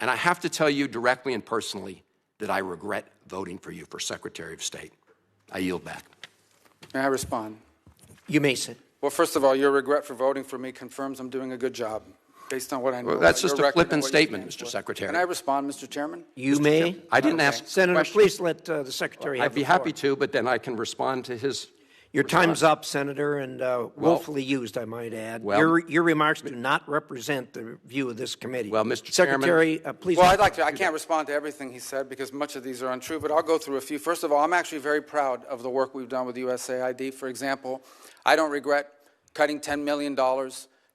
And I have to tell you directly and personally that I regret voting for you for Secretary of State. I yield back. May I respond? You may sit. Well, first of all, your regret for voting for me confirms I'm doing a good job, based on what I know. Well, that's about just your a record flippant and what you statement, stand Mr. for. Secretary. Can I respond, Mr. Chairman? You may. I didn't ask Senator, questions. please let the Secretary have I'd be the floor. happy to, but then I can respond to his Your response. time's up, Senator, and willfully used, I might add. Your remarks do not represent the view of this committee. Well, Mr. Secretary, please. Well, I'd like to. I can't respond to everything he said because much of these are untrue, but I'll go through a few. First of all, I'm actually very proud of the work we've done with USAID. For example, I don't regret cutting $10 million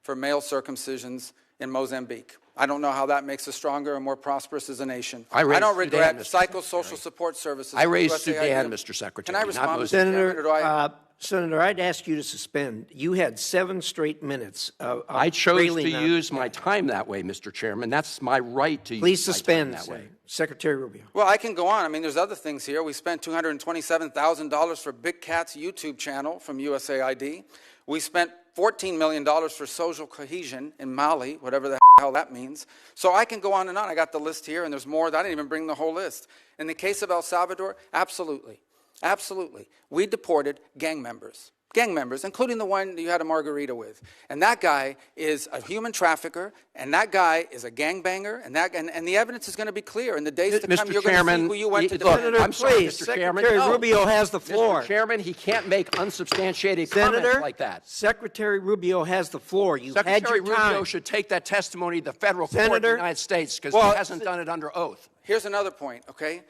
for male circumcisions in Mozambique. I don't know how that makes us stronger and more prosperous as a nation. I don't regret psychosocial support services. I raised USAID. Sudan, Mr. Secretary. Can I respond, Mr. Senator, Chairman, or do Senator, I'd ask you to suspend. You had 7 straight minutes of I chose to railing use my time that way, Mr. Chairman. That's my right to Please use my suspend time that way. Secretary Rubio. Well, I can go on. I mean, there's other things here. We spent $227,000 for Big Cat's YouTube channel from USAID. We spent $14 million for social cohesion in Mali, whatever the hell that means. So I can go on and on. I got the list here, and there's more. I didn't even bring the whole list. In the case of El Salvador, absolutely. Absolutely. We deported gang members, including the one you had a margarita with. And that guy is a human trafficker, and that guy is a gangbanger, and the evidence is going to be clear. In the days to come, you're going to see who you went to defend. Senator, I'm sorry, please, Mr. Chairman. Secretary Rubio has the floor. Mr. Chairman, he can't make unsubstantiated Senator, comments like that. Secretary Rubio has the floor. You've had Secretary your time. Rubio should take that testimony to the federal court of the United States because he hasn't done it under oath. Here's another point, okay?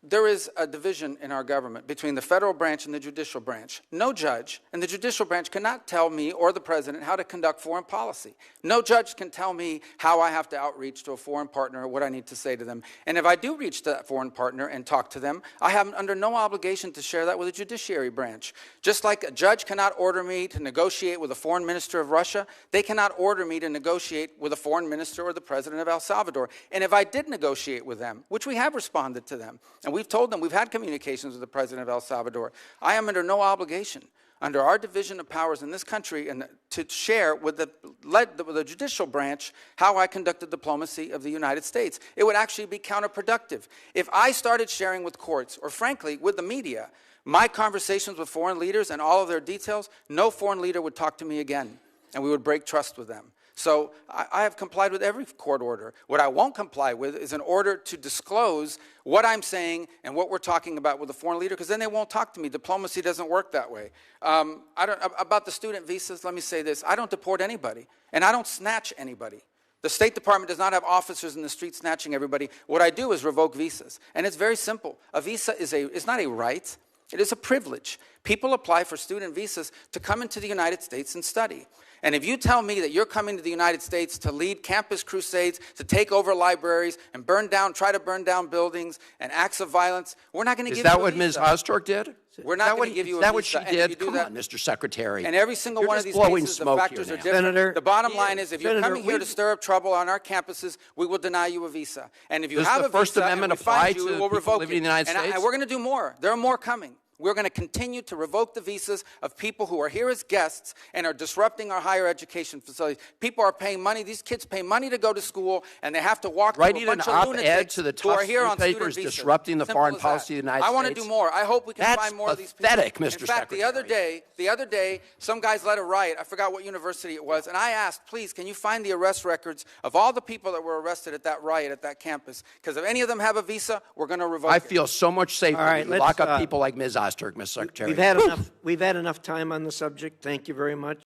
There is a division in our government between the federal branch and the judicial branch. No judge in the judicial branch cannot tell me or the president how to conduct foreign policy. No judge can tell me how I have to outreach to a foreign partner or what I need to say to them. And if I do reach to that foreign partner and talk to them, I have under no obligation to share that with the judiciary branch. Just like a judge cannot order me to negotiate with a foreign minister of Russia, they cannot order me to negotiate with a foreign minister or the president of El Salvador. And if I did negotiate with them, which we have responded to them, and we've told them, we've had communications with the president of El Salvador, I am under no obligation, under our division of powers in this country, and to share with the judicial branch how I conducted diplomacy of the United States. It would actually be counterproductive. If I started sharing with courts, or frankly, with the media, my conversations with foreign leaders and all of their details, no foreign leader would talk to me again, and we would break trust with them. So I have complied with every court order. What I won't comply with is an order to disclose what I'm saying and what we're talking about with a foreign leader, because then they won't talk to me. Diplomacy doesn't work that way. About the student visas, let me say this. I don't deport anybody, and I don't snatch anybody. The State Department does not have officers in the street snatching everybody. What I do is revoke visas, and it's very simple. A visa is not a right. It is a privilege. People apply for student visas to come into the United States and study. And if you tell me that you're coming to the United States to lead campus crusades, to take over libraries and try to burn down buildings and acts of violence, we're not going to give you a visa. Is that what Ms. Ozturk did? We're not going to give you a visa. Is that what she did? Come on, Mr. Secretary. And every single one of these cases, the factors are different. Senator, the bottom line is, if you're coming here to stir up trouble on our campuses, we will deny you a visa. And if you have a visa, First Amendment and we find you, apply to we'll people revoke living in the United States? And we're going to do more. There are more coming. We're going to continue to revoke the visas of people who are here as guests and are disrupting our higher education facilities. People are paying money. These kids pay money to go to school, and they have to walk through a bunch of lunatics who are here on student visas. Disrupting the foreign policy of the United States. I want to do more. I hope we can find more of these people. That's pathetic, Mr. In fact, Secretary. the other day, some guys led a riot. I forgot what university it was, and I asked, please, can you find the arrest records of all the people that were arrested at that riot at that campus? Because if any of them have a visa, we're going to revoke it. I feel so much safer right, when you lock up people like Ms. Osterk, Mr. Secretary. We've had enough time on the subject. Thank you very much.